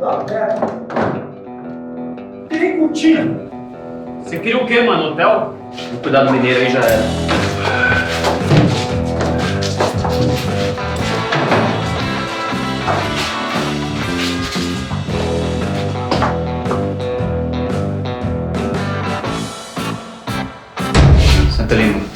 Tá perto. Tem cortina. Você queria o quê, mano? Hotel? Cuidado do mineiro aí, já era. Senta ali, mano.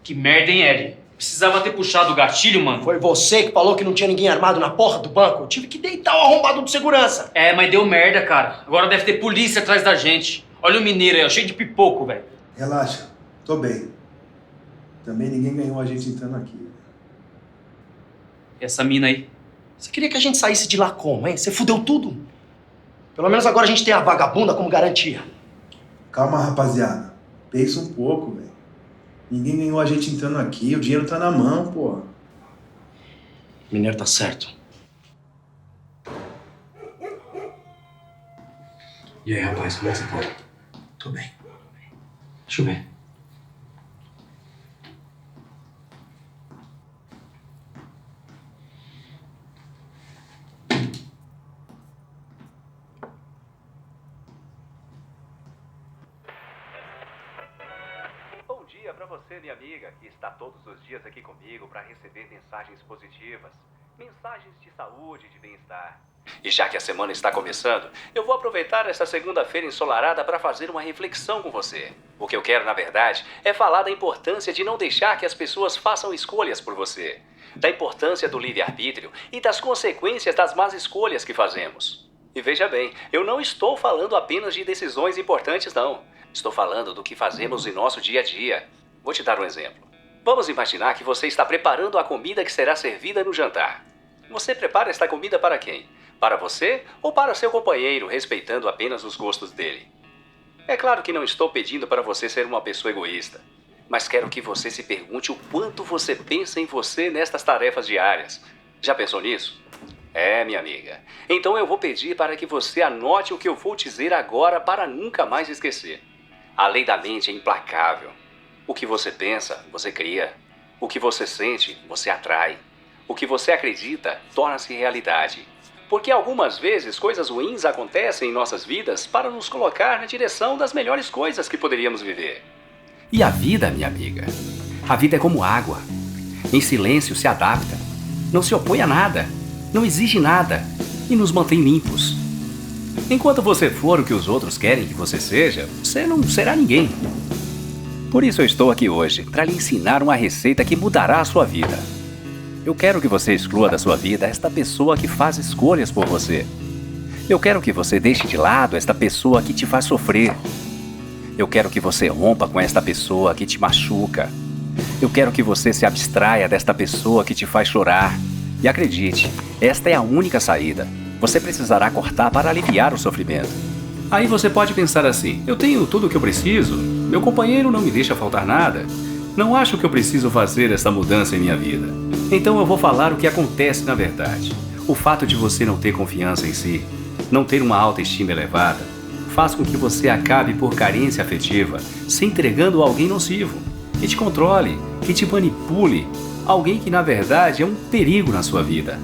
Que merda, hein, Ed? Precisava ter puxado o gatilho, mano. Foi você que falou que não tinha ninguém armado na porra do banco? Eu tive que deitar o arrombado de segurança. É, mas deu merda, cara. Agora deve ter polícia atrás da gente. Olha o mineiro aí, ó, cheio de pipoco, velho. Relaxa, tô bem. Também ninguém ganhou a gente entrando aqui. E essa mina aí? Você queria que a gente saísse de lá como, hein? Você fudeu tudo. Pelo menos agora a gente tem a vagabunda como garantia. Calma, rapaziada. Pensa um pouco, velho. Ninguém ganhou a gente entrando aqui, o dinheiro tá na mão, pô. O mineiro tá certo. E aí, rapaz, como é que você tá? Tô bem. Deixa eu ver. Bom dia para você, minha amiga, que está todos os dias aqui comigo para receber mensagens positivas, mensagens de saúde e de bem-estar. E já que a semana está começando, eu vou aproveitar essa segunda-feira ensolarada para fazer uma reflexão com você. O que eu quero, na verdade, é falar da importância de não deixar que as pessoas façam escolhas por você, da importância do livre-arbítrio e das consequências das más escolhas que fazemos. E veja bem, eu não estou falando apenas de decisões importantes, não. Estou falando do que fazemos em nosso dia a dia. Vou te dar um exemplo. Vamos imaginar que você está preparando a comida que será servida no jantar. Você prepara esta comida para quem? Para você ou para seu companheiro, respeitando apenas os gostos dele? É claro que não estou pedindo para você ser uma pessoa egoísta, mas quero que você se pergunte o quanto você pensa em você nestas tarefas diárias. Já pensou nisso? É, minha amiga. Então eu vou pedir para que você anote o que eu vou dizer agora para nunca mais esquecer. A lei da mente é implacável. O que você pensa, você cria. O que você sente, você atrai. O que você acredita, torna-se realidade. Porque algumas vezes coisas ruins acontecem em nossas vidas para nos colocar na direção das melhores coisas que poderíamos viver. E a vida, minha amiga? A vida é como água. Em silêncio se adapta. Não se opõe a nada. Não exige nada. E nos mantém limpos. Enquanto você for o que os outros querem que você seja, você não será ninguém. Por isso eu estou aqui hoje, para lhe ensinar uma receita que mudará a sua vida. Eu quero que você exclua da sua vida esta pessoa que faz escolhas por você. Eu quero que você deixe de lado esta pessoa que te faz sofrer. Eu quero que você rompa com esta pessoa que te machuca. Eu quero que você se abstraia desta pessoa que te faz chorar. E acredite, esta é a única saída. Você precisará cortar para aliviar o sofrimento. Aí você pode pensar assim: eu tenho tudo o que eu preciso, meu companheiro não me deixa faltar nada, não acho que eu preciso fazer essa mudança em minha vida. Então eu vou falar o que acontece na verdade. O fato de você não ter confiança em si, não ter uma autoestima elevada, faz com que você acabe por carência afetiva, se entregando a alguém nocivo, que te controle, que te manipule, alguém que na verdade é um perigo na sua vida.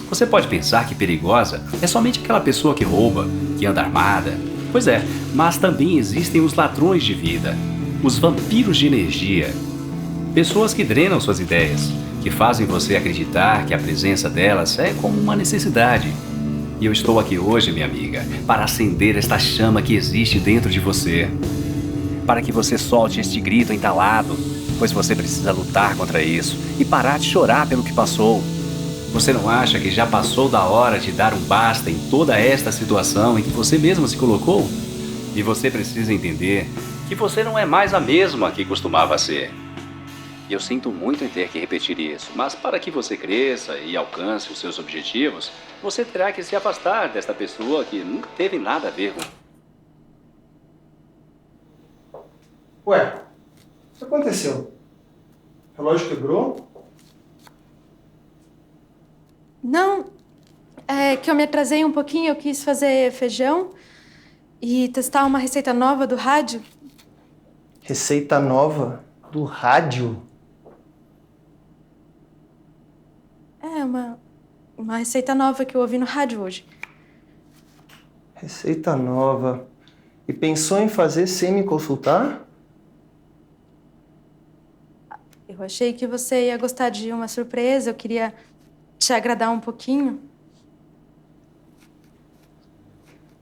Você pode pensar que perigosa é somente aquela pessoa que rouba, que anda armada. Pois é, mas também existem os ladrões de vida, os vampiros de energia. Pessoas que drenam suas ideias, que fazem você acreditar que a presença delas é como uma necessidade. E eu estou aqui hoje, minha amiga, para acender esta chama que existe dentro de você. Para que você solte este grito entalado, pois você precisa lutar contra isso e parar de chorar pelo que passou. Você não acha que já passou da hora de dar um basta em toda esta situação em que você mesmo se colocou? E você precisa entender que você não é mais a mesma que costumava ser. E eu sinto muito em ter que repetir isso, mas para que você cresça e alcance os seus objetivos, você terá que se afastar desta pessoa que nunca teve nada a ver com... Ué, o que aconteceu? O relógio quebrou? Não, é que eu me atrasei um pouquinho, eu quis fazer feijão e testar uma receita nova do rádio. Receita nova do rádio? É uma receita nova que eu ouvi no rádio hoje. Receita nova. E pensou em fazer sem me consultar? Eu achei que você ia gostar de uma surpresa, eu queria te agradar um pouquinho.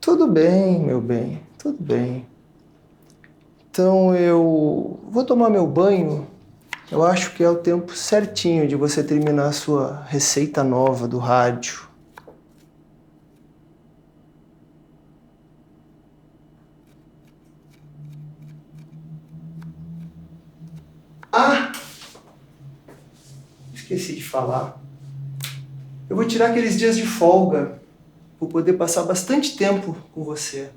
Tudo bem, meu bem, tudo bem. Então eu vou tomar meu banho. Eu acho que é o tempo certinho de você terminar a sua receita nova do rádio. Ah! Esqueci de falar. Eu vou tirar aqueles dias de folga. Vou poder passar bastante tempo com você.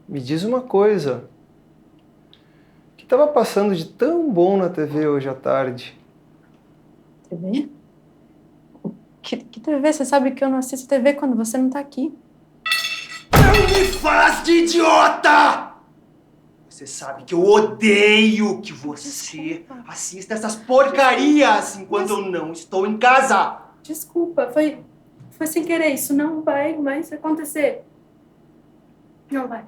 Me diz uma coisa. O que estava passando de tão bom na TV hoje à tarde? TV? Que TV? Você sabe que eu não assisto TV quando você não tá aqui. Não me faz de idiota! Você sabe que eu odeio que você assista essas porcarias enquanto eu não estou em casa. Desculpa, foi sem querer. Isso não vai mais acontecer. Não vai.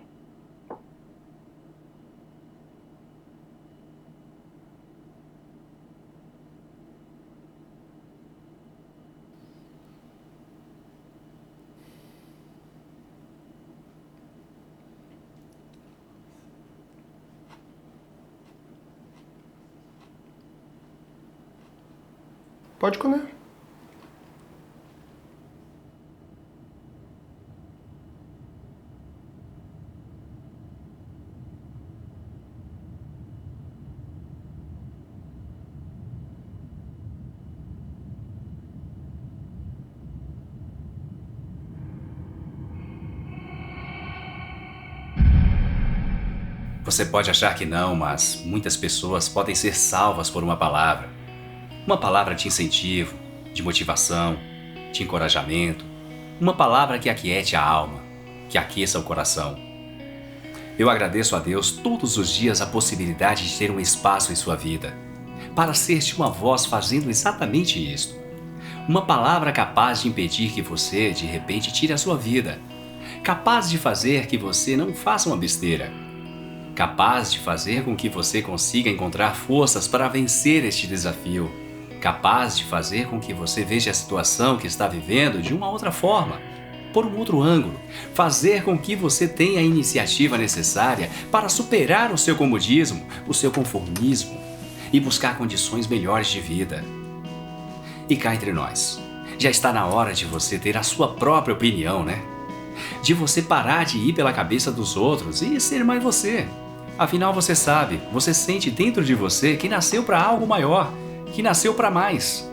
Pode comer. Você pode achar que não, mas muitas pessoas podem ser salvas por uma palavra. Uma palavra de incentivo, de motivação, de encorajamento. Uma palavra que aquiete a alma, que aqueça o coração. Eu agradeço a Deus todos os dias a possibilidade de ter um espaço em sua vida, para ser-te uma voz fazendo exatamente isto. Uma palavra capaz de impedir que você, de repente, tire a sua vida. Capaz de fazer que você não faça uma besteira. Capaz de fazer com que você consiga encontrar forças para vencer este desafio. Capaz de fazer com que você veja a situação que está vivendo de uma outra forma, por um outro ângulo. Fazer com que você tenha a iniciativa necessária para superar o seu comodismo, o seu conformismo e buscar condições melhores de vida. E cá entre nós, já está na hora de você ter a sua própria opinião, né? De você parar de ir pela cabeça dos outros e ser mais você. Afinal, você sabe, você sente dentro de você que nasceu para algo maior, que nasceu para mais.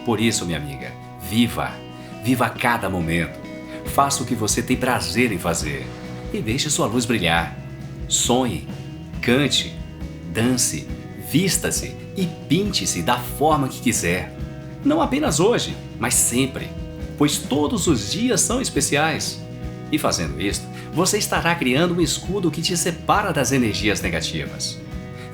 Por isso, minha amiga, viva cada momento. Faça o que você tem prazer em fazer e deixe sua luz brilhar. Sonhe, cante, dance, vista-se e pinte-se da forma que quiser. Não apenas hoje, mas sempre, pois todos os dias são especiais. E fazendo isto, você estará criando um escudo que te separa das energias negativas.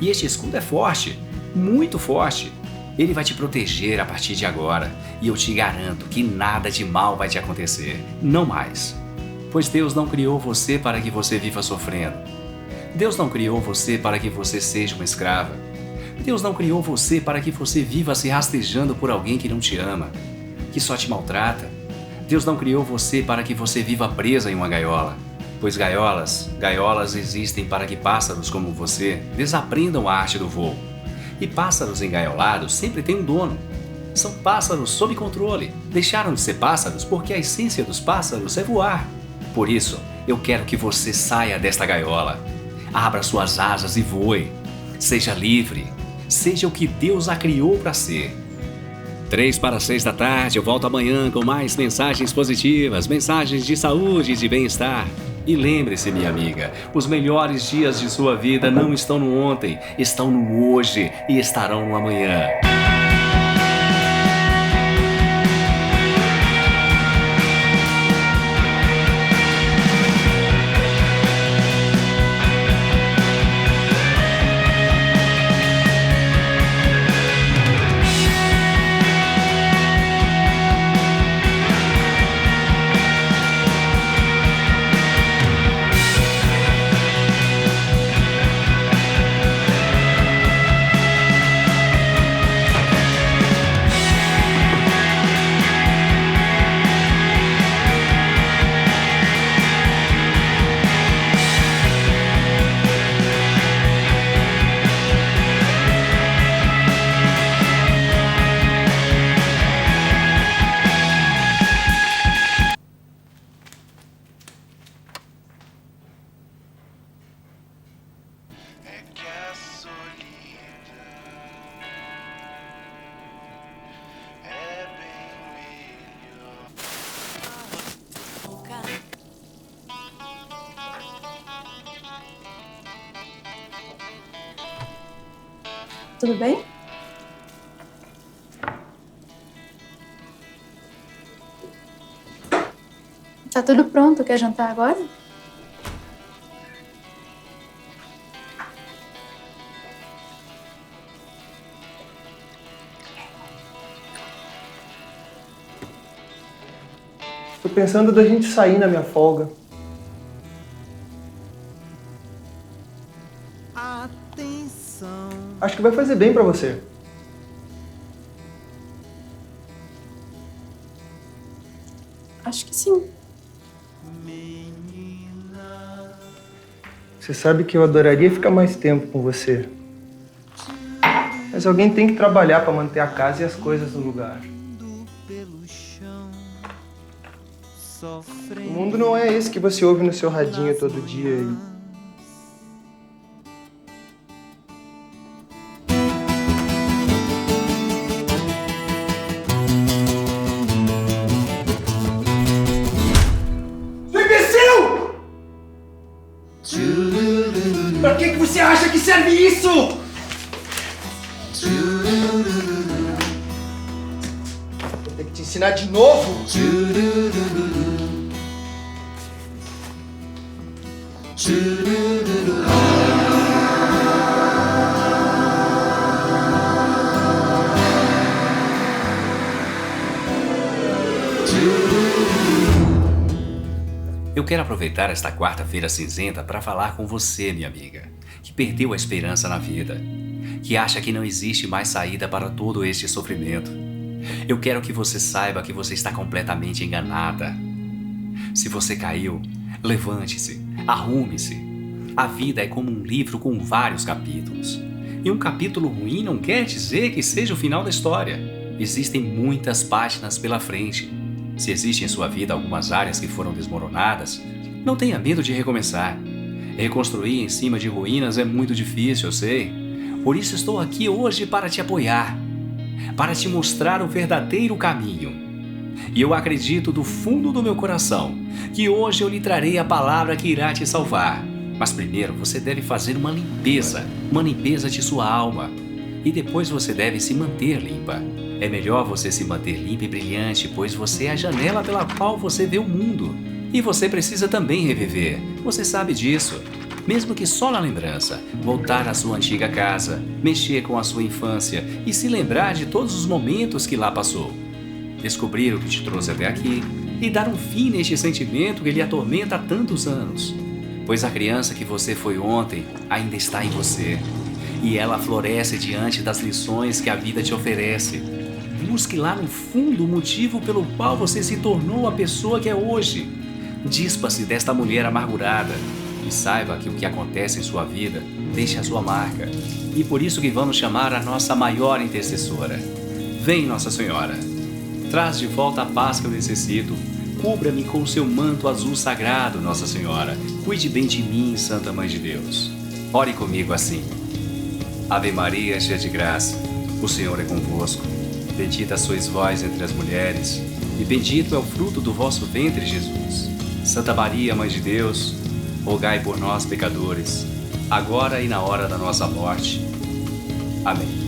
E este escudo é forte, muito forte. Ele vai te proteger a partir de agora, e eu te garanto que nada de mal vai te acontecer, não mais. Pois Deus não criou você para que você viva sofrendo. Deus não criou você para que você seja uma escrava. Deus não criou você para que você viva se rastejando por alguém que não te ama, que só te maltrata. Deus não criou você para que você viva presa em uma gaiola, pois gaiolas existem para que pássaros como você desaprendam a arte do voo. E pássaros engaiolados sempre têm um dono. São pássaros sob controle. Deixaram de ser pássaros porque a essência dos pássaros é voar. Por isso, eu quero que você saia desta gaiola. Abra suas asas e voe. Seja livre. Seja o que Deus a criou para ser. 3 para 6 da tarde, eu volto amanhã com mais mensagens positivas, mensagens de saúde e de bem-estar. E lembre-se, minha amiga, os melhores dias de sua vida não estão no ontem, estão no hoje e estarão no amanhã. Tudo bem? Tá tudo pronto, quer jantar agora? Tô pensando da gente sair na minha folga. Acho que vai fazer bem pra você. Acho que sim. Você sabe que eu adoraria ficar mais tempo com você. Mas alguém tem que trabalhar pra manter a casa e as coisas no lugar. O mundo não é esse que você ouve no seu radinho todo dia e... Pra que você acha que serve isso? Vou ter que te ensinar de novo. Eu quero aproveitar esta quarta-feira cinzenta para falar com você, minha amiga, que perdeu a esperança na vida, que acha que não existe mais saída para todo este sofrimento. Eu quero que você saiba que você está completamente enganada. Se você caiu, levante-se, arrume-se. A vida é como um livro com vários capítulos. E um capítulo ruim não quer dizer que seja o final da história. Existem muitas páginas pela frente. Se existem em sua vida algumas áreas que foram desmoronadas, não tenha medo de recomeçar. Reconstruir em cima de ruínas é muito difícil, eu sei. Por isso estou aqui hoje para te apoiar, para te mostrar o verdadeiro caminho. E eu acredito do fundo do meu coração que hoje eu lhe trarei a palavra que irá te salvar. Mas primeiro você deve fazer uma limpeza de sua alma. E depois você deve se manter limpa. É melhor você se manter limpa e brilhante, pois você é a janela pela qual você vê o mundo. E você precisa também reviver. Você sabe disso. Mesmo que só na lembrança, voltar à sua antiga casa, mexer com a sua infância e se lembrar de todos os momentos que lá passou. Descobrir o que te trouxe até aqui e dar um fim neste sentimento que lhe atormenta há tantos anos. Pois a criança que você foi ontem ainda está em você. E ela floresce diante das lições que a vida te oferece. Busque lá no fundo o motivo pelo qual você se tornou a pessoa que é hoje. Dispa-se desta mulher amargurada e saiba que o que acontece em sua vida deixa a sua marca. E por isso que vamos chamar a nossa maior intercessora. Vem, Nossa Senhora. Traz de volta a paz que eu necessito. Cubra-me com o seu manto azul sagrado, Nossa Senhora. Cuide bem de mim, Santa Mãe de Deus. Ore comigo assim. Ave Maria, cheia de graça, o Senhor é convosco. Bendita sois vós entre as mulheres, e bendito é o fruto do vosso ventre, Jesus. Santa Maria, Mãe de Deus, rogai por nós, pecadores, agora e na hora da nossa morte. Amém.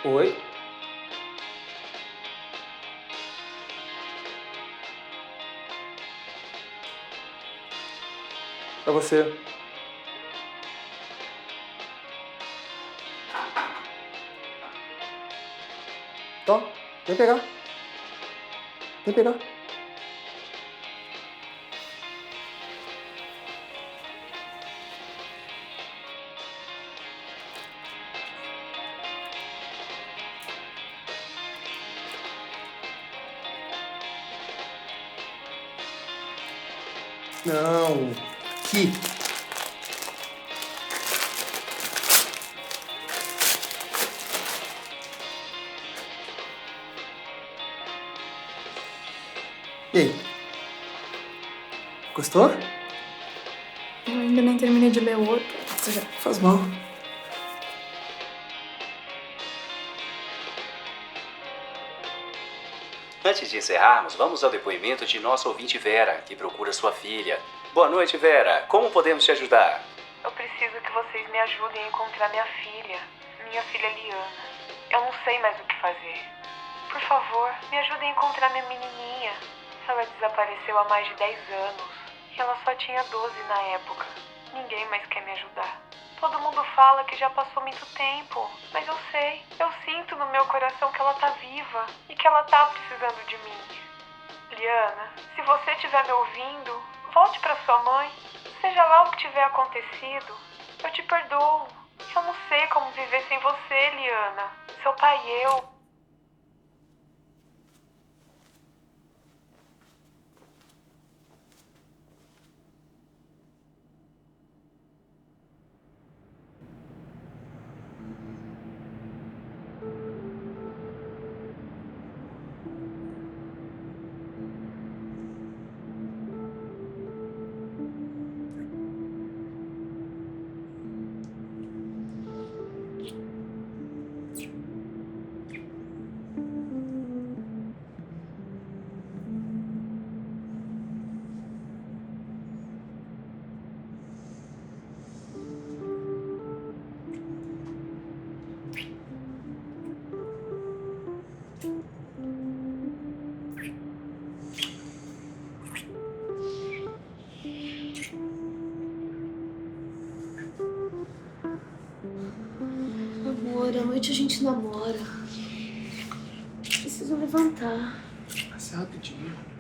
Oi? Pra você. Tá, vem pegar. Vem pegar. Não, aqui. E aí? Gostou? Eu ainda nem terminei de ler o outro. Faz mal. Antes de encerrarmos, vamos ao depoimento de nossa ouvinte Vera, que procura sua filha. Boa noite, Vera. Como podemos te ajudar? Eu preciso que vocês me ajudem a encontrar minha filha Liana. Eu não sei mais o que fazer. Por favor, me ajudem a encontrar minha menininha. Ela desapareceu há mais de 10 anos e ela só tinha 12 na época. Ninguém mais quer me ajudar. Todo mundo fala que já passou muito tempo, mas eu sei, eu sinto no meu coração que ela tá viva e que ela tá precisando de mim. Liana, se você estiver me ouvindo, volte pra sua mãe. Seja lá o que tiver acontecido, eu te perdoo. Eu não sei como viver sem você, Liana. Seu pai e eu. amor, à noite a gente namora. Preciso levantar. Vai ser rapidinho.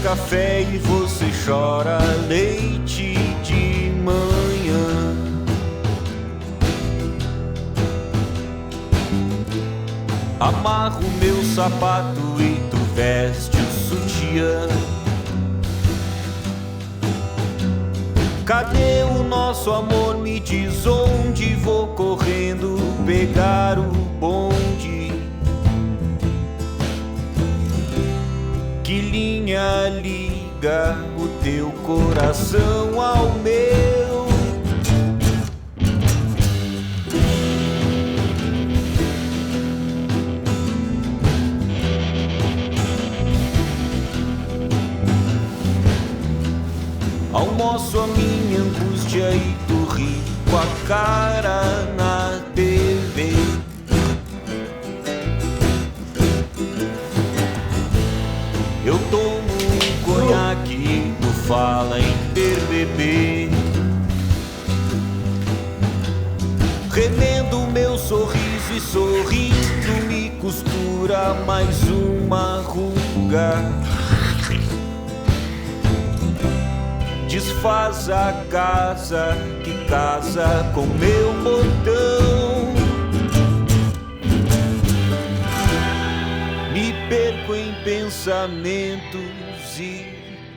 Café e você chora leite de manhã. Amarro meu sapato e tu veste o sutiã. Cadê o nosso amor? Me diz onde vou correndo pegar o bonde. Que linha liga o teu coração ao meu? Almoço a minha angústia e tu ri com a cara na TV. Eu tomo um conhaque, tu fala em ter bebê. Remendo meu sorriso e sorrindo me costura mais uma ruga. Desfaz a casa que casa com meu botão. Me perco em pensamentos e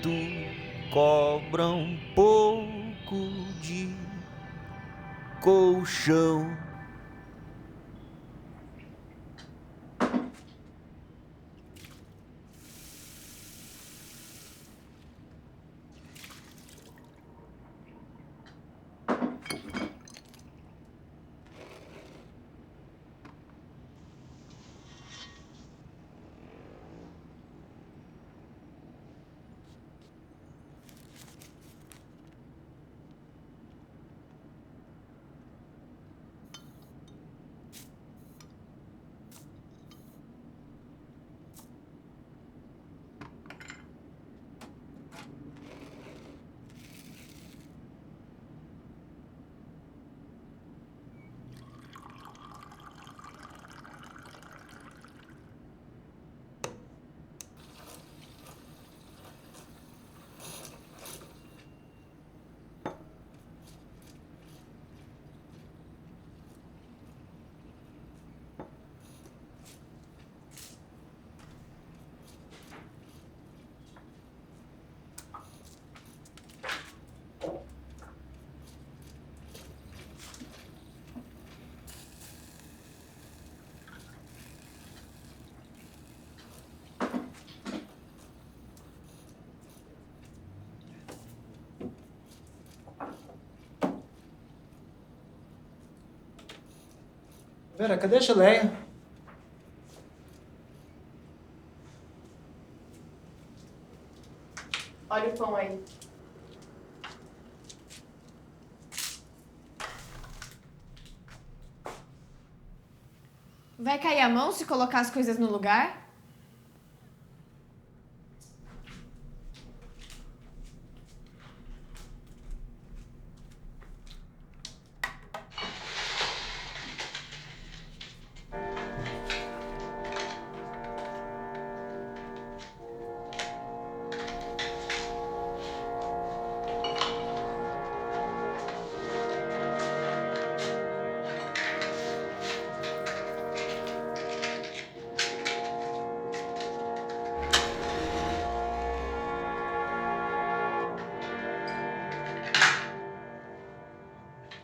tu cobra um pouco de colchão. Vera, cadê a geleia? Olha o pão aí. Vai cair a mão se colocar as coisas no lugar?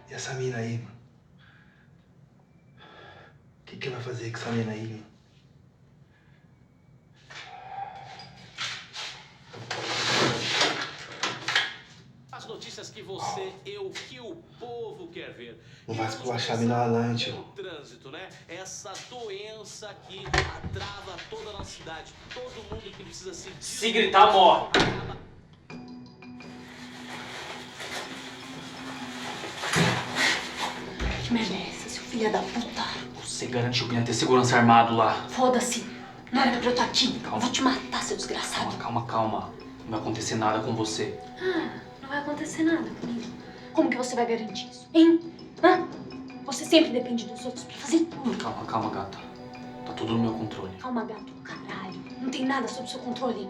E essa mina aí, mano? O que vai fazer com essa mina aí, mano? As notícias que você, eu, que o povo quer ver. Não vai esculachar a mina lá, não, tio. O trânsito, né? Essa doença que trava toda a nossa cidade. Todo mundo que precisa Se gritar, morre. Que merda é essa, seu filho da puta? Você garantiu que ia ter segurança armado lá. Foda-se. Não era pra eu estar aqui. Eu vou te matar, seu desgraçado. Calma. Não vai acontecer nada com você. Não vai acontecer nada comigo. Como que você vai garantir isso, hein? Hã? Você sempre depende dos outros pra fazer tudo. Calma, gata. Tá tudo no meu controle. Calma, gato, caralho. Não tem nada sob seu controle.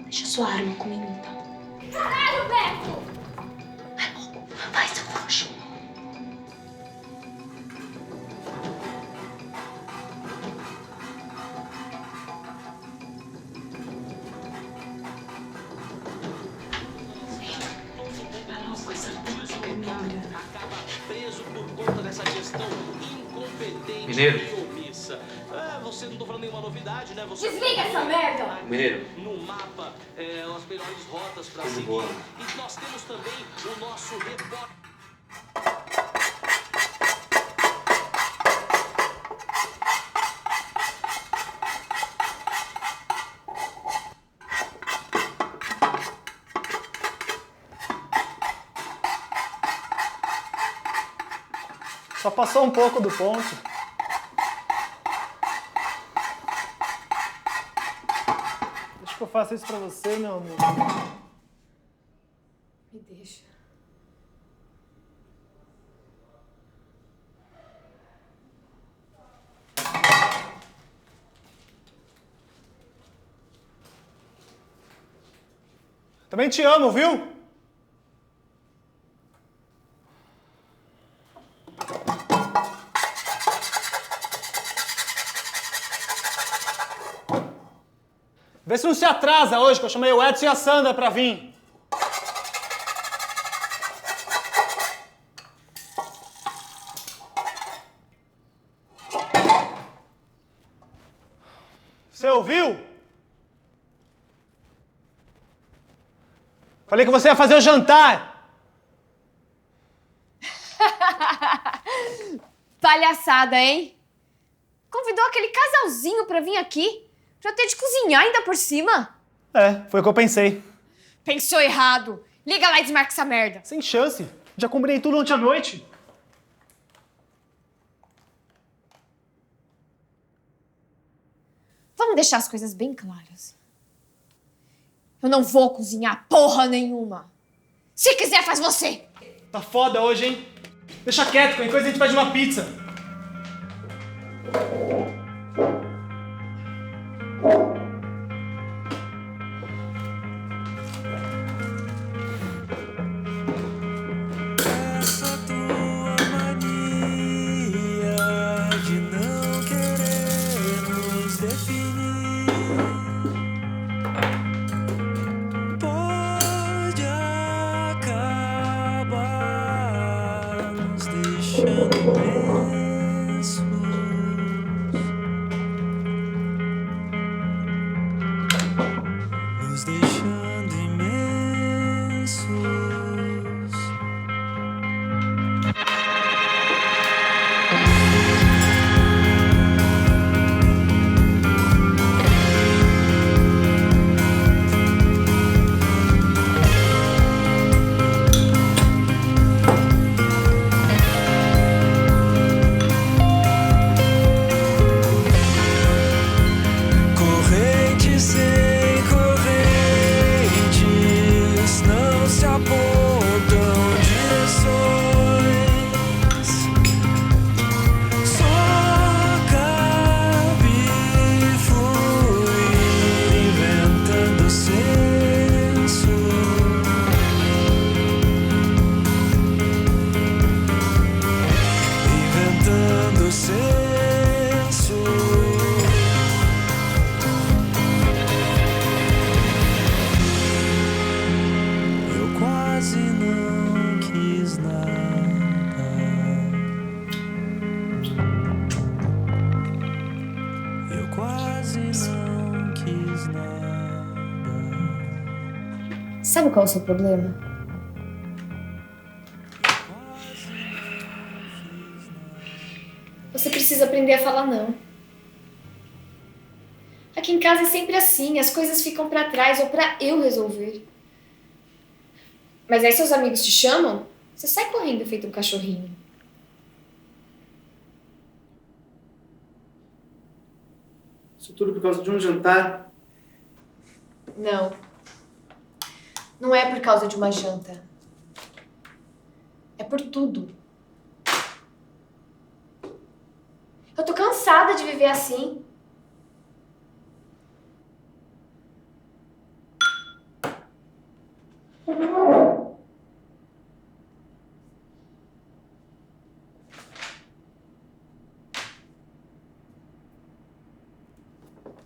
Deixa sua arma comigo, então. Caralho, Beto! Vai logo. Vai, seu coxo. acaba preso por conta dessa gestão incompetente Mineiro. e omissa. Você não tô falando nenhuma novidade, né? Você Desliga essa merda! Mineiro. No mapa, as melhores rotas pra seguir. Boa. E nós temos também o nosso repórter. Só passou um pouco do ponto. Deixa que eu faça isso pra você, meu amigo. Me deixa. Também te amo, viu? Vê se não se atrasa hoje, que eu chamei o Edson e a Sandra pra vir. Você ouviu? Falei que você ia fazer o jantar. Palhaçada, hein? Convidou aquele casalzinho pra vir aqui? Pra eu ter de cozinhar ainda por cima? É, foi o que eu pensei. Pensou errado. Liga lá e desmarca essa merda. Sem chance. Já combinei tudo ontem à noite. Vamos deixar as coisas bem claras. Eu não vou cozinhar porra nenhuma. Se quiser, faz você. Tá foda hoje, hein? Deixa quieto, qualquer coisa a gente pede uma pizza. Essa tua mania de não querer nos definir pode acabar nos deixando imensos. Nos deixando imensos. Correntes sem correntes não se apontam direções. Só cabe fluir inventando senso. Inventando senso. Eu quase não quis nada. Eu quase não quis nada. Sabe qual é o seu problema? Você precisa aprender a falar não. Aqui em casa é sempre assim, as coisas ficam pra trás ou pra eu resolver. Mas aí seus amigos te chamam, você sai correndo feito um cachorrinho. Isso tudo por causa de um jantar. Não. Não é por causa de uma janta. É por tudo. Eu tô cansada de viver assim.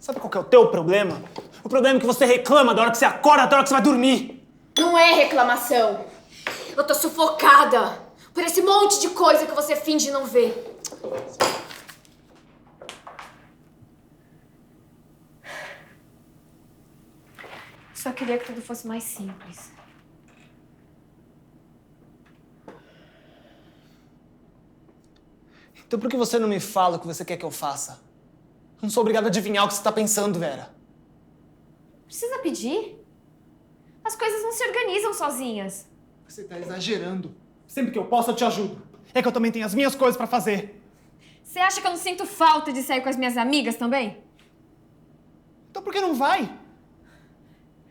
Sabe qual que é o teu problema? O problema é que você reclama da hora que você acorda, da hora que você vai dormir. Não é reclamação. Eu tô sufocada por esse monte de coisa que você finge não ver. Só queria que tudo fosse mais simples. Então por que você não me fala o que você quer que eu faça? Eu não sou obrigado a adivinhar o que você tá pensando, Vera. Precisa pedir? As coisas não se organizam sozinhas. Você tá exagerando. Sempre que eu posso, eu te ajudo. É que eu também tenho as minhas coisas pra fazer. Você acha que eu não sinto falta de sair com as minhas amigas também? Então por que não vai?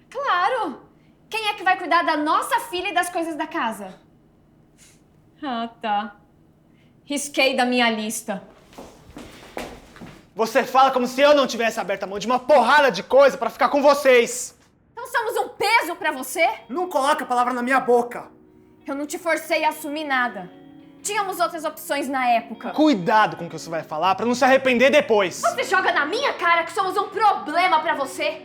Claro! Quem é que vai cuidar da nossa filha e das coisas da casa? Ah, tá. Risquei da minha lista. Você fala como se eu não tivesse aberto a mão de uma porrada de coisa pra ficar com vocês. Então Nós somos um peso pra você? Não coloca a palavra na minha boca. Eu não te forcei a assumir nada. Tínhamos outras opções na época. Cuidado com o que você vai falar pra não se arrepender depois. Você joga na minha cara que somos um problema pra você?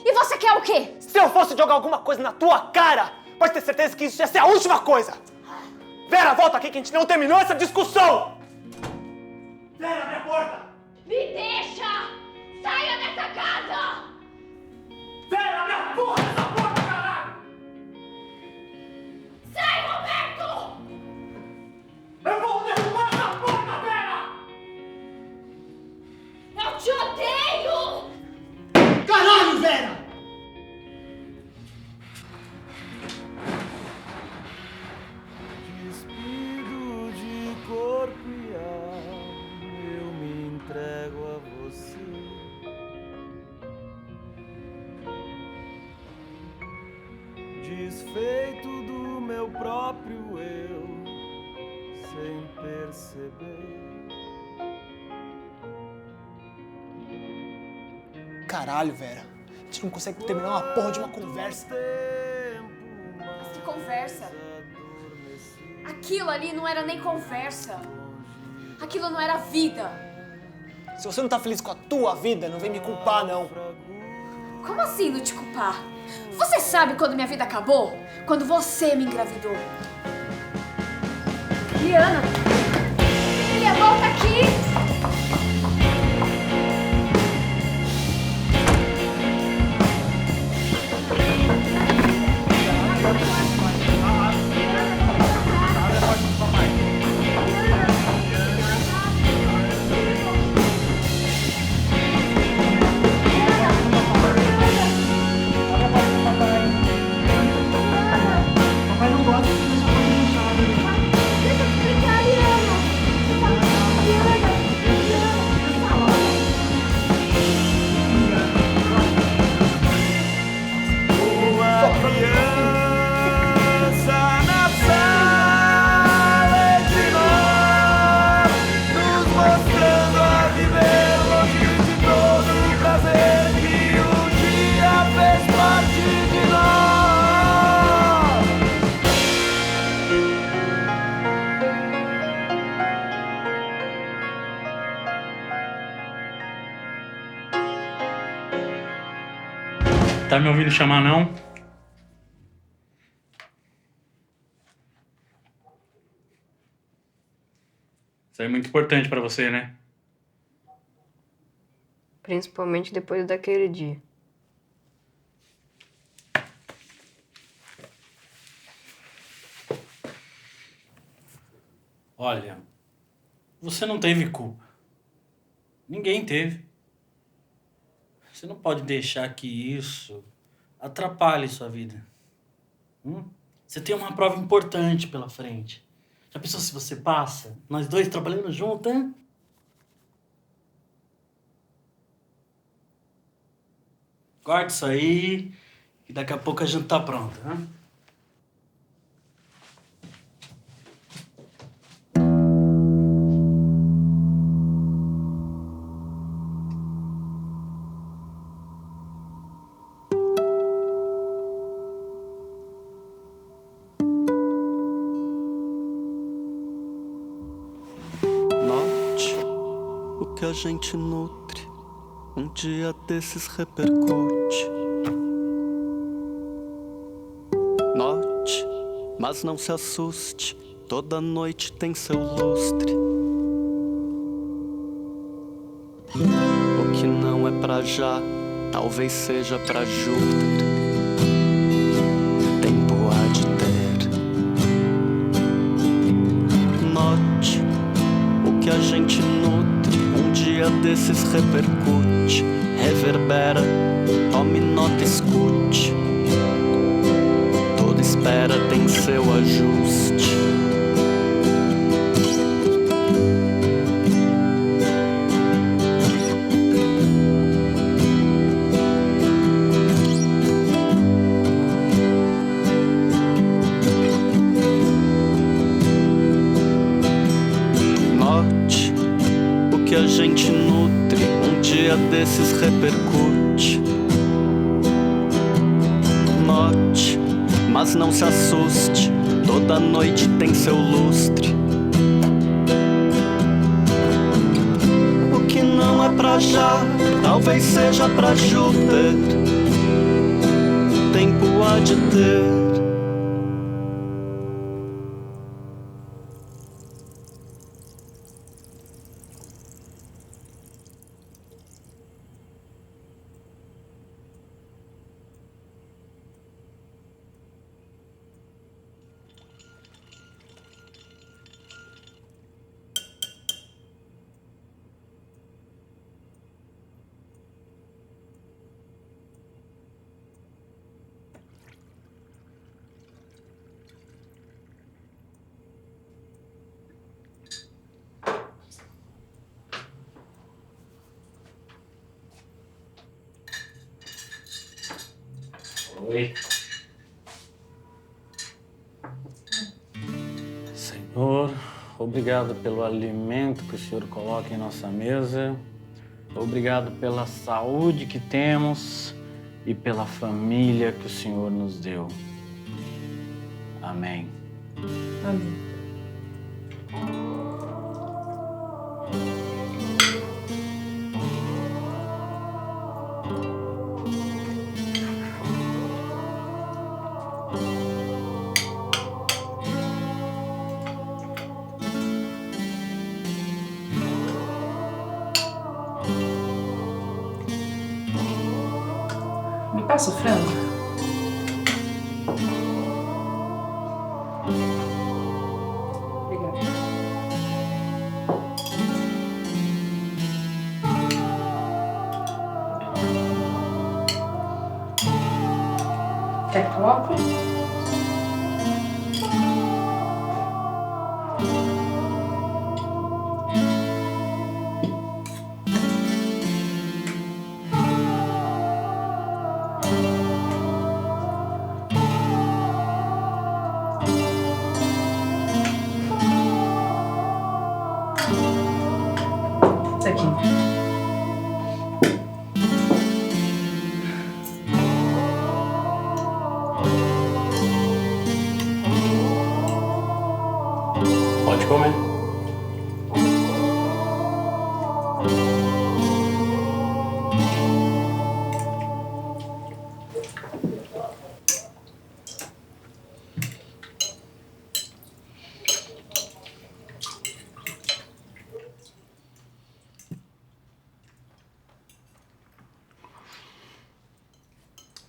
E você quer o quê? Se eu fosse jogar alguma coisa na tua cara, pode ter certeza que isso ia ser a última coisa. Vera, volta aqui que a gente não terminou essa discussão. Vera, abre a porta. Me deixa! Saia dessa casa! Vera, abre a porra dessa porta, caralho! Sai, Roberto! Eu vou derrubar essa porta, Vera! Eu te odeio! Caralho, Vera! Despido de corpo e alma, eu me entrego a você. Desfeito do meu próprio eu, sem perceber. Caralho, Vera. A gente não consegue terminar uma porra de uma conversa. Mas que conversa? Aquilo ali não era nem conversa. Aquilo não era vida. Se você não tá feliz com a tua vida, não vem me culpar, não. Como assim não te culpar? Você sabe quando minha vida acabou? Quando você me engravidou. Liana! Lilia, volta aqui! Tá me ouvindo chamar, não? Isso é muito importante pra você, né? Principalmente depois daquele dia. Olha, você não teve culpa. Ninguém teve. Você não pode deixar que isso atrapalhe sua vida. Você tem uma prova importante pela frente. Já pensou se você passa? Nós dois trabalhando juntos, hein? Guarda isso aí, que daqui a pouco a gente tá pronto, hein? Que a gente nutre, um dia desses repercute. Note, mas não se assuste, toda noite tem seu lustre. O que não é pra já, talvez seja pra Júpiter. Tempo há de ter. Note, o que a gente nutre, um dia desses repercute, reverbera, tome nota, escute. Toda espera tem seu ajuste. Note, o que a gente nutre, um dia desses repercute. trote. Mas não se assuste, toda noite tem seu lustre. O que não é pra já, talvez seja pra Júpiter. Tempo há de ter. Oi. Senhor, obrigado pelo alimento que o Senhor coloca em nossa mesa. Obrigado pela saúde que temos e pela família que o Senhor nos deu. Amém. Amém. Me passa o frango. Obrigada. Quer copo? Isso aqui. Pode comer.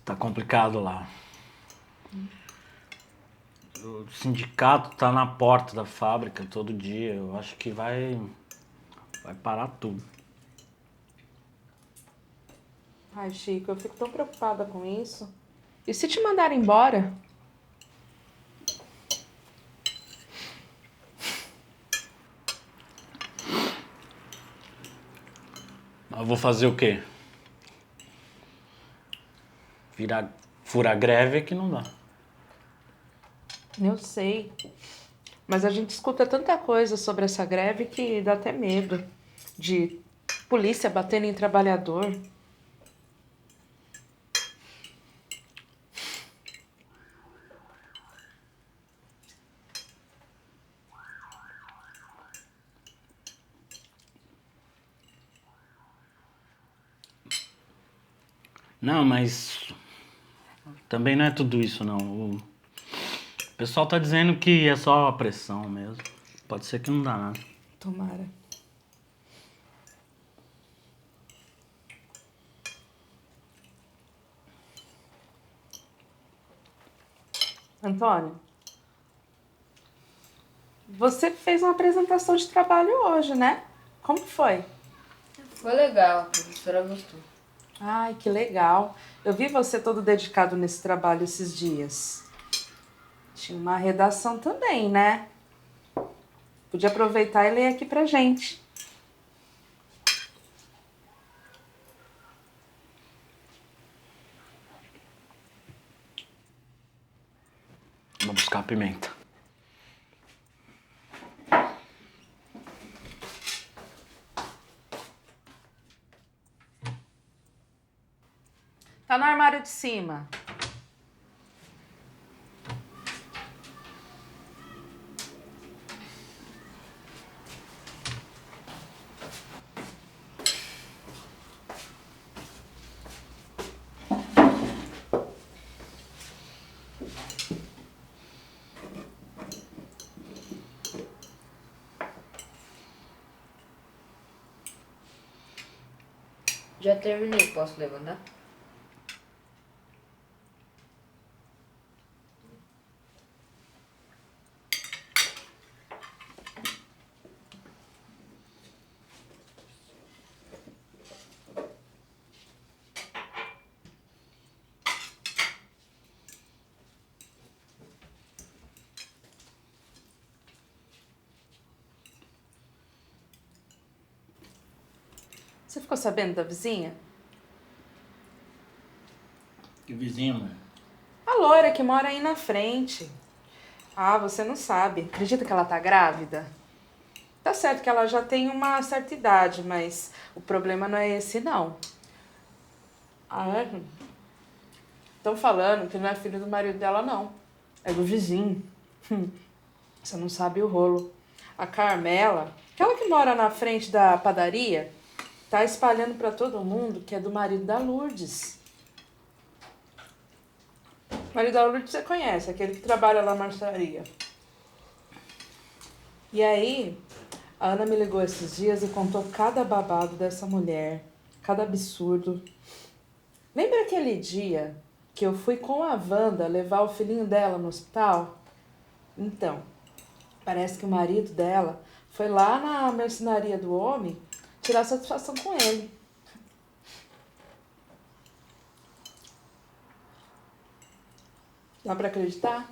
Tá complicado lá. O sindicato tá na porta da fábrica todo dia. Eu acho que vai parar tudo. Ai, Chico, eu fico tão preocupada com isso. E se te mandarem embora? Eu vou fazer o quê? Furar greve é que não dá. Eu sei. Mas a gente escuta tanta coisa sobre essa greve que dá até medo. De polícia batendo em trabalhador. Não, mas também não é tudo isso, não. O pessoal tá dizendo que é só a pressão mesmo. Pode ser que não dá nada. Tomara. Antônio, você fez uma apresentação de trabalho hoje, né? Como foi? Foi legal, a professora gostou. Ai, que legal. Eu vi você todo dedicado nesse trabalho esses dias. Tinha uma redação também, né? Podia aproveitar e ler aqui pra gente. Vou buscar a pimenta. Tá no armário de cima. Já terminei, posso levantar? Você ficou sabendo da vizinha? Que vizinha, mãe? A loira que mora aí na frente. Ah, você não sabe. Acredita que ela tá grávida? Tá certo que ela já tem uma certa idade, mas o problema não é esse, não. Ah, é? Estão falando que não é filho do marido dela, não. É do vizinho. Você não sabe o rolo. A Carmela, aquela que mora na frente da padaria, tá espalhando pra todo mundo que é do marido da Lourdes. O marido da Lourdes você conhece, aquele que trabalha lá na marcenaria. E aí, a Ana me ligou esses dias e contou cada babado dessa mulher, cada absurdo. Lembra aquele dia que eu fui com a Wanda levar o filhinho dela no hospital? Então, parece que o marido dela foi lá na marcenaria do homem tirar satisfação com ele. Dá pra acreditar?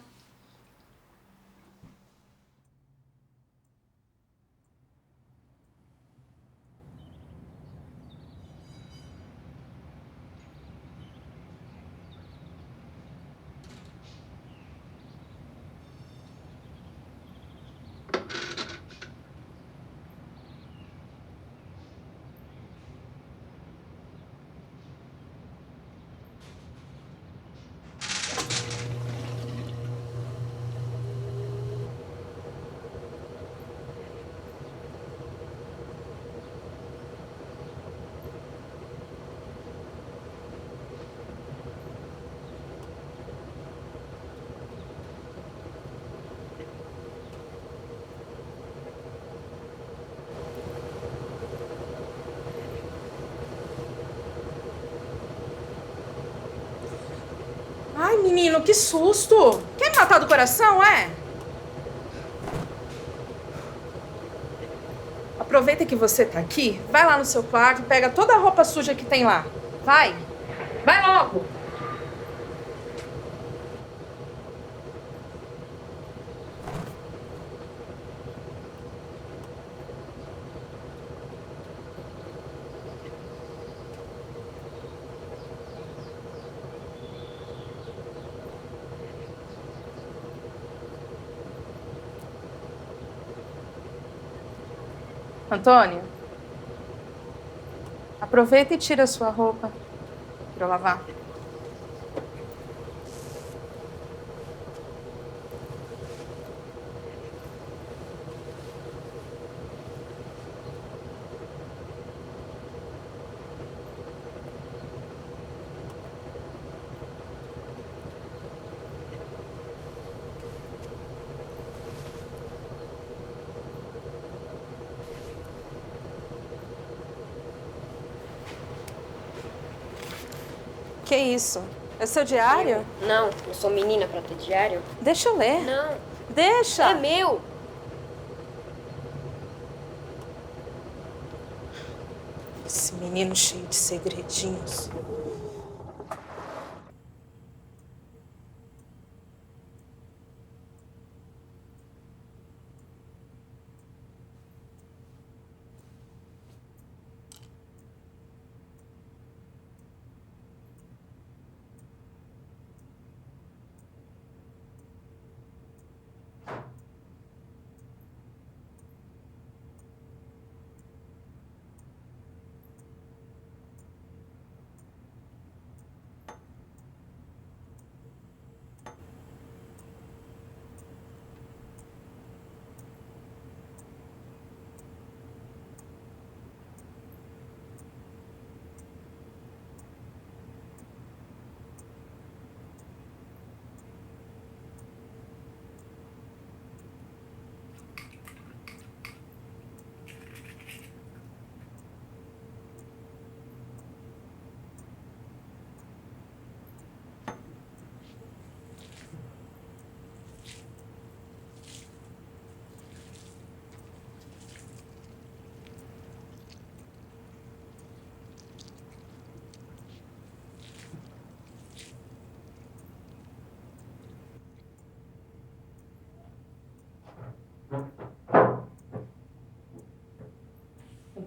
Ai, menino, que susto! Quer me matar do coração, é? Aproveita que você tá aqui, vai lá no seu quarto, pega toda a roupa suja que tem lá. Vai! Vai logo! Antônio, aproveita e tira a sua roupa para eu lavar. Que isso? É seu diário? Não, eu sou menina pra ter diário. Deixa eu ler. Não. Deixa. É meu. Esse menino cheio de segredinhos.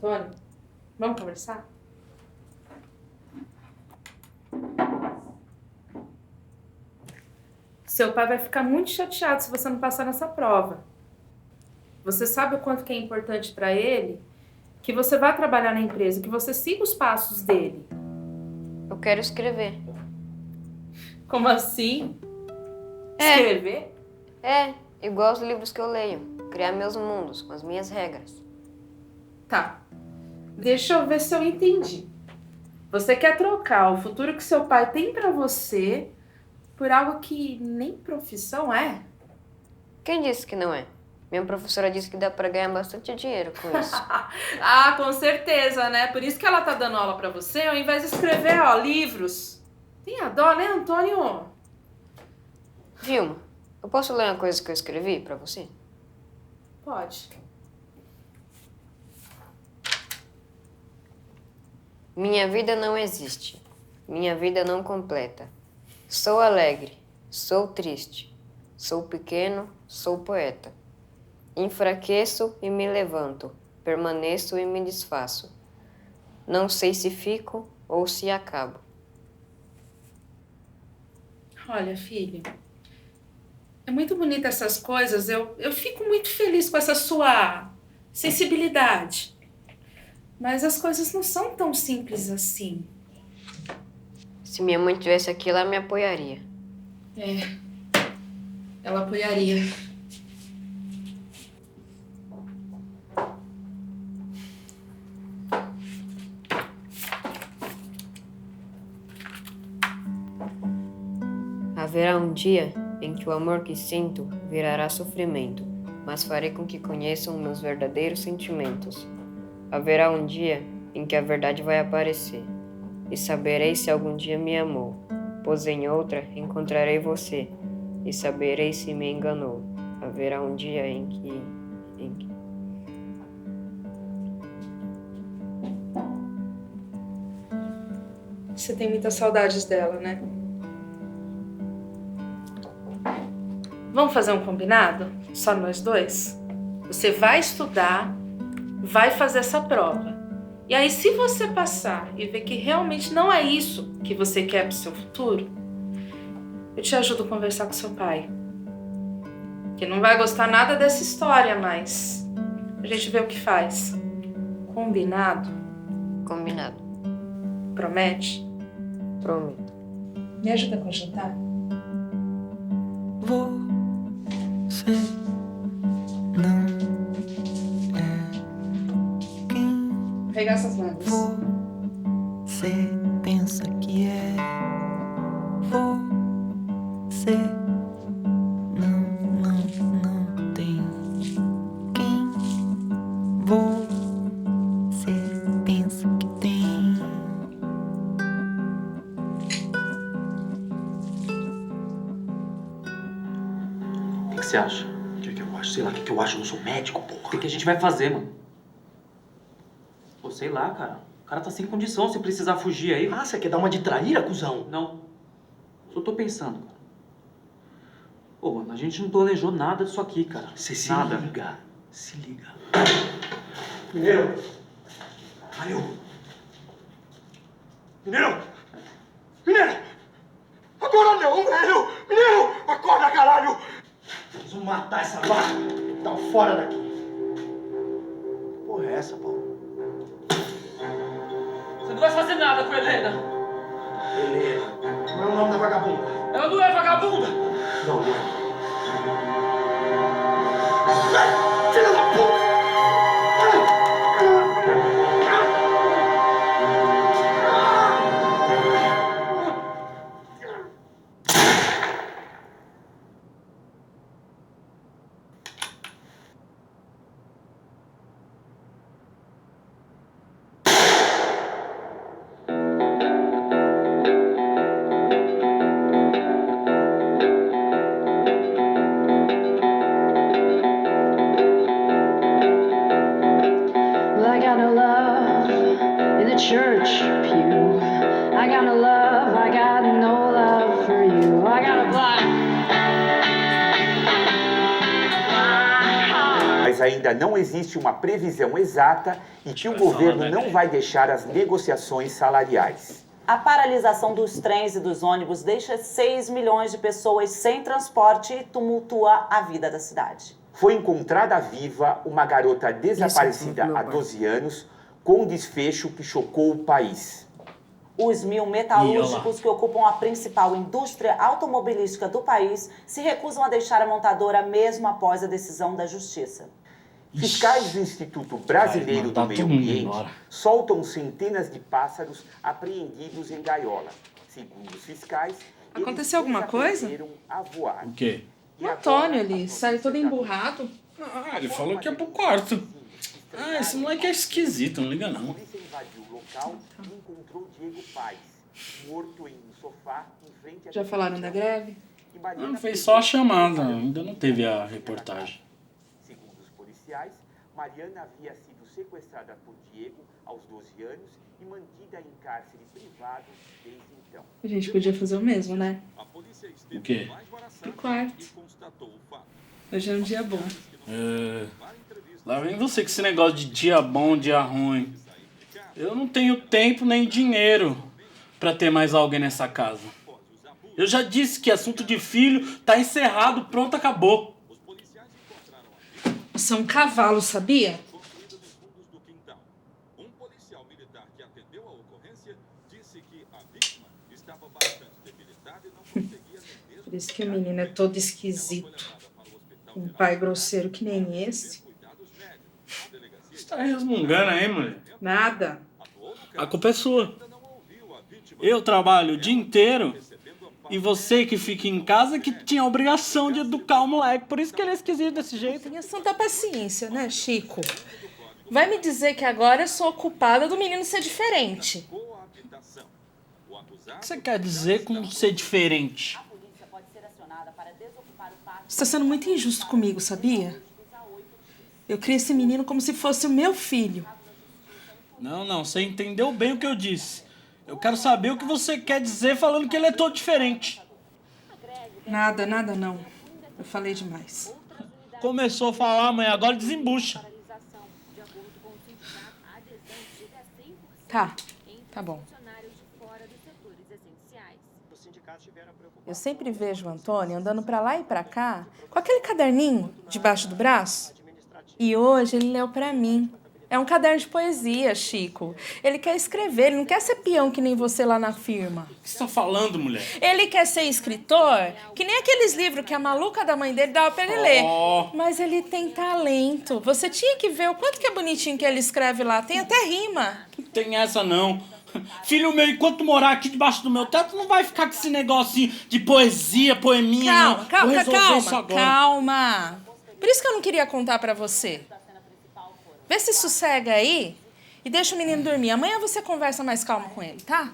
Antônio, vamos conversar? Seu pai vai ficar muito chateado se você não passar nessa prova. Você sabe o quanto que é importante para ele que você vá trabalhar na empresa, que você siga os passos dele. Eu quero escrever. Como assim? Escrever? É, igual os livros que eu leio. Criar meus mundos com as minhas regras. Tá. Deixa eu ver se eu entendi. Você quer trocar o futuro que seu pai tem pra você por algo que nem profissão é? Quem disse que não é? Minha professora disse que dá pra ganhar bastante dinheiro com isso. Ah, com certeza, né? Por isso que ela tá dando aula pra você, ao invés de escrever, ó, livros. Tenha dó, né, Antônio? Vilma, eu posso ler uma coisa que eu escrevi pra você? Pode. Minha vida não existe. Minha vida não completa. Sou alegre, sou triste. Sou pequeno, sou poeta. Enfraqueço e me levanto. Permaneço e me desfaço. Não sei se fico ou se acabo. Olha, filho, é muito bonita essas coisas. Eu fico muito feliz com essa sua sensibilidade. Mas as coisas não são tão simples assim. Se minha mãe estivesse aqui, ela me apoiaria. É, ela apoiaria. Haverá um dia em que o amor que sinto virará sofrimento, mas farei com que conheçam meus verdadeiros sentimentos. Haverá um dia em que a verdade vai aparecer, e saberei se algum dia me amou, pois em outra encontrarei você, e saberei se me enganou. Haverá um dia em que... Você tem muitas saudades dela, né? Vamos fazer um combinado? Só nós dois? Você vai estudar, vai fazer essa prova. E aí, se você passar e ver que realmente não é isso que você quer pro seu futuro, eu te ajudo a conversar com seu pai. Que não vai gostar nada dessa história, mas a gente vê o que faz. Combinado? Combinado. Promete? Prometo. Me ajuda com o jantar? Você não é quem pegar essas mangas. Você pensa que é. Você não tem quem você pensa que tem. O que você acha? O que eu acho? Sei lá o que eu acho, eu não sou médico, porra. O que a gente vai fazer, mano? Pô, sei lá, cara. O cara tá sem condição, se precisar fugir aí. Ah, você quer dar uma de traíra, cuzão? Não. Só tô pensando, cara. Pô, mano, a gente não planejou nada disso aqui, cara. Você se nada. liga. Se liga. Mineiro! Valeu! Mineiro! Mineiro! Agora não, velho! Mineiro! Acorda, caralho! Preciso matar essa vaca. Tá fora daqui. Que porra é essa, Paulo? Você não vai fazer nada com a Helena. Helena. Não é o nome da vagabunda. Ela não é vagabunda. Não, não é. Filha da puta! ainda não existe uma previsão exata e que o governo não vai deixar as negociações salariais. A paralisação dos trens e dos ônibus deixa 6 milhões de pessoas sem transporte e tumultua a vida da cidade. Foi encontrada viva uma garota desaparecida há 12 anos, com um desfecho que chocou o país. Os 1.000 metalúrgicos que ocupam a principal indústria automobilística do país se recusam a deixar a montadora mesmo após a decisão da justiça. Fiscais do Instituto Brasileiro do Meio Ambiente soltam centenas de pássaros apreendidos em gaiola. Segundo os fiscais, Aconteceu alguma coisa? a voar. O quê? O Antônio, ele saiu todo emburrado. Ah, ele falou que ia pro quarto. Ah, esse moleque é esquisito, não liga não. A polícia invadiu o local e encontrou Diego Paes, morto em um sofá em frente à... Já falaram da greve? Não, fez só a chamada, ainda não teve a reportagem. Segundo os policiais, Mariana havia sido sequestrada por Diego aos 12 anos e mantida em cárcere privado desde então. A gente podia fazer o mesmo, né? O quê? Pro quarto. Hoje é um dia bom. Lá vem você com esse negócio de dia bom, dia ruim. Eu não tenho tempo nem dinheiro pra ter mais alguém nessa casa. Eu já disse que assunto de filho tá encerrado, pronto, acabou. Você é um cavalo, sabia? Um policial militar que atendeu a ocorrência disse que a vítima estava bastante debilitada e não conseguia nem mesmo... Por isso que o menino é todo esquisito. Um pai grosseiro que nem esse. Você tá resmungando aí, mulher? Nada. A culpa é sua. Eu trabalho o dia inteiro e você que fica em casa que tinha a obrigação de educar o moleque. Por isso que ele é esquisito desse jeito. Tenha santa paciência, né, Chico? Vai me dizer que agora eu sou culpada do menino ser diferente. O que você quer dizer com ser diferente? Você tá sendo muito injusto comigo, sabia? Eu criei esse menino como se fosse o meu filho. Não, você entendeu bem o que eu disse. Eu quero saber o que você quer dizer falando que ele é todo diferente. Nada não. Eu falei demais. Começou a falar, mãe, agora desembucha. Tá bom. Eu sempre vejo o Antônio andando pra lá e pra cá com aquele caderninho debaixo do braço. E hoje ele leu pra mim. É um caderno de poesia, Chico. Ele quer escrever, ele não quer ser peão que nem você lá na firma. O que você tá falando, mulher? Ele quer ser escritor, que nem aqueles livros que a maluca da mãe dele dava pra ele ler. Mas ele tem talento. Você tinha que ver o quanto que é bonitinho que ele escreve lá. Tem até rima. Não tem essa, não. Filho meu, enquanto morar aqui debaixo do meu teto, não vai ficar com esse negocinho de poesia, poeminha, não. Calma. Por isso que eu não queria contar pra você. Vê se sossega aí e deixa o menino dormir. Amanhã você conversa mais calmo com ele, tá?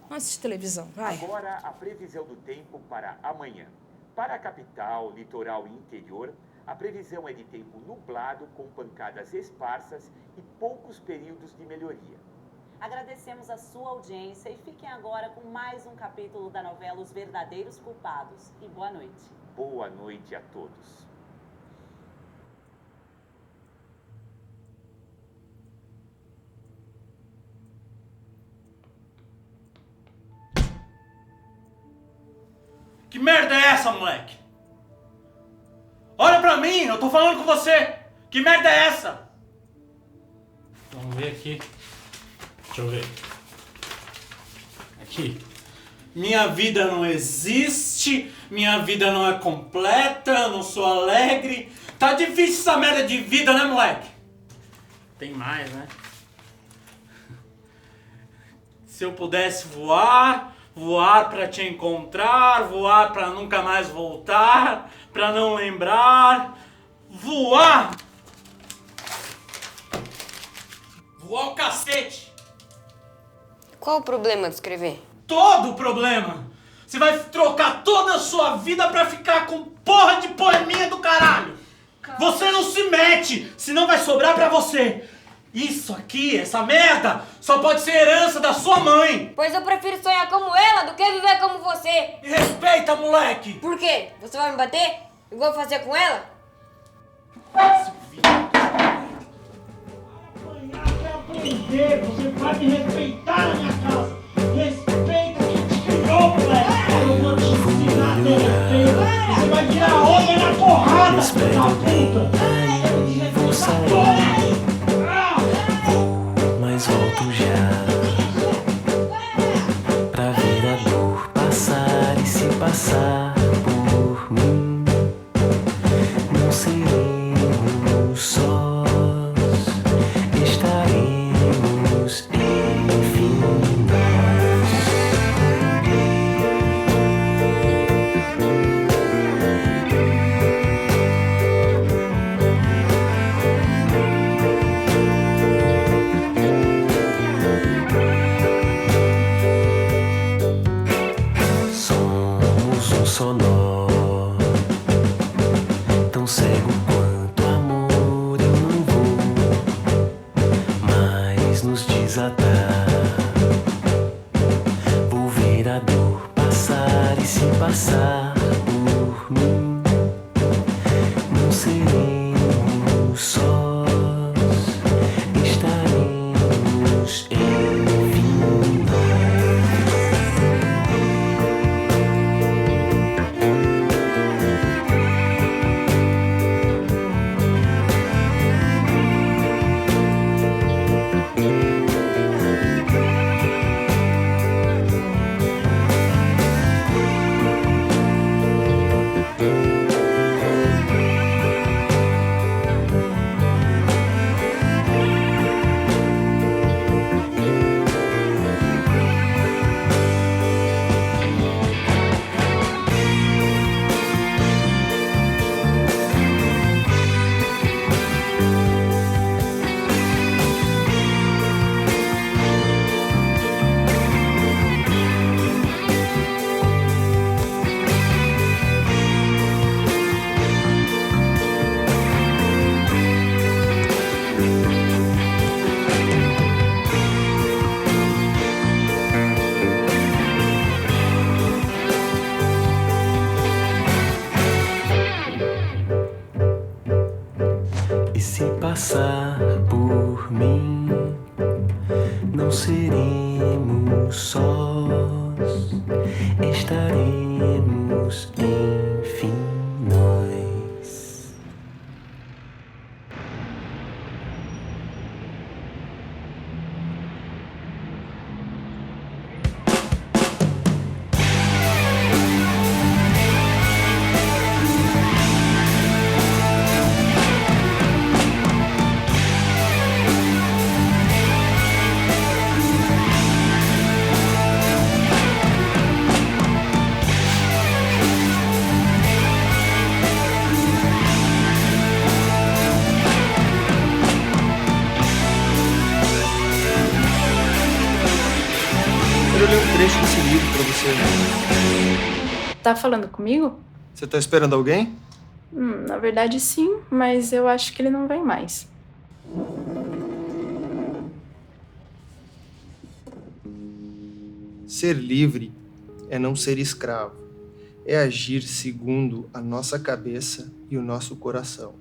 Vamos assistir televisão, vai. Agora a previsão do tempo para amanhã. Para a capital, litoral e interior, a previsão é de tempo nublado com pancadas esparsas e poucos períodos de melhoria. Agradecemos a sua audiência e fiquem agora com mais um capítulo da novela Os Verdadeiros Culpados. E boa noite. Boa noite a todos. Que merda é essa, moleque? Olha pra mim, eu tô falando com você. Que merda é essa? Vamos ver aqui. Deixa eu ver. Aqui. Minha vida não existe, minha vida não é completa, eu não sou alegre. Tá difícil essa merda de vida, né, moleque? Tem mais, né? Se eu pudesse voar pra te encontrar, voar pra nunca mais voltar, pra não lembrar, voar! Voar o cacete! Qual o problema de escrever? Todo o problema! Você vai trocar toda a sua vida pra ficar com porra de poeminha do caralho! Você não se mete, senão vai sobrar pra você! Isso aqui, essa merda, só pode ser herança da sua mãe! Pois eu prefiro sonhar como ela do que viver como você! Me respeita, moleque! Por quê? Você vai me bater? Igual eu fazia com ela? Esse dizer, você vai me respeitar na minha casa. Respeita quem te criou, moleque. Eu vou te ensinar a ter respeito. Você vai virar homem na porrada, filho da puta. Eu te respeitar todo. Mas volto já pra ver a dor passar e se passar por mim. Não seremos sós, estaremos enfim somos um só nó, tão cego quanto amor eu não vou mais nos desatar. Vou ver a dor passar e se passar por mim. Não seremos sós, estaremos enfim e se passar por mim, não seremos sós, estaremos enfim nós. Eu li um trecho desse livro pra você. Tá falando comigo? Você tá esperando alguém? Na verdade sim, mas eu acho que ele não vem mais. Ser livre é não ser escravo. É agir segundo a nossa cabeça e o nosso coração,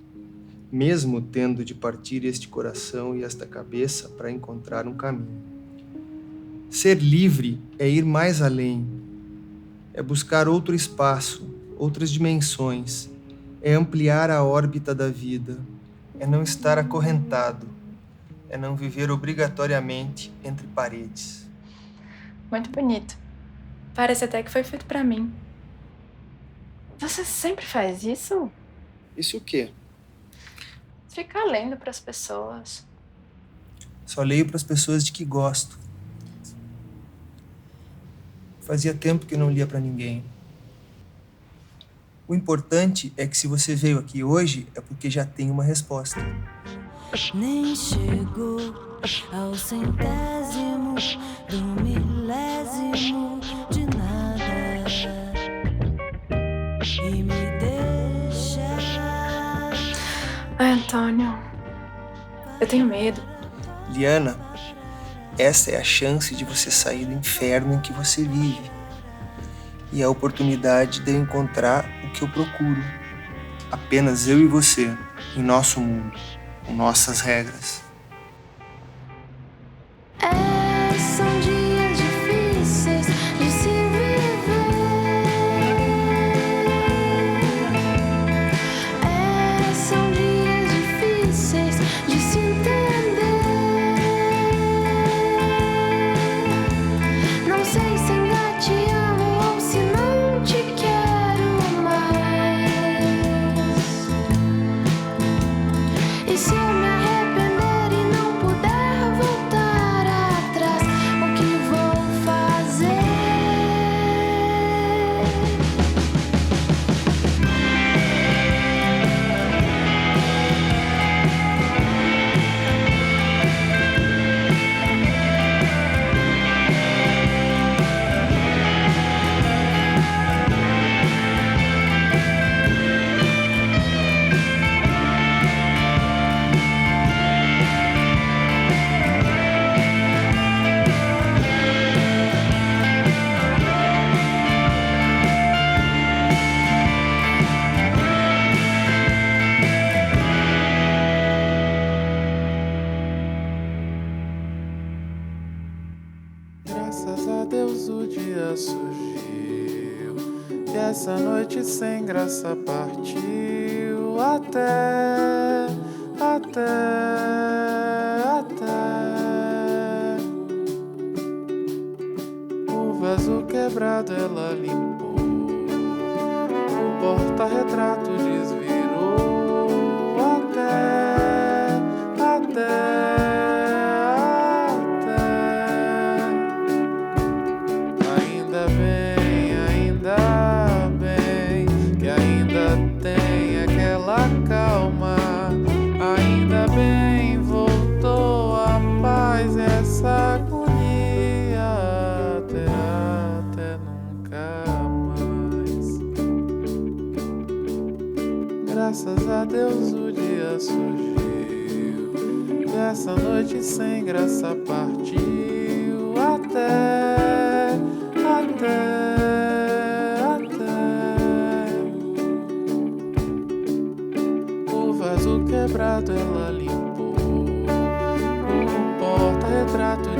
mesmo tendo de partir este coração e esta cabeça para encontrar um caminho. Ser livre é ir mais além, é buscar outro espaço, outras dimensões, é ampliar a órbita da vida, é não estar acorrentado, é não viver obrigatoriamente entre paredes. Muito bonito. Parece até que foi feito pra mim. Você sempre faz isso? Isso o quê? Ficar lendo pras pessoas. Só leio pras pessoas de que gosto. Fazia tempo que eu não lia pra ninguém. O importante é que se você veio aqui hoje, é porque já tem uma resposta. Nem chegou ao centésimo do milésimo de nada e me deixa. Ai, Antônio, eu tenho medo. Liana, essa é a chance de você sair do inferno em que você vive. E a oportunidade de eu encontrar o que eu procuro. Apenas eu e você, em nosso mundo, com nossas regras. E se eu me arrepender e não puder voltar atrás, o que vou fazer? Graças a Deus o dia surgiu e essa noite sem graça partiu até o vaso quebrado ela limpou, o porta-retrato desvirou até ainda bem que ainda tem aquela calma, ainda bem voltou a paz, essa agonia até nunca mais. Graças a Deus o dia surgiu e essa noite sem graça partiu até o vaso quebrado ela limpou, o porta-retrato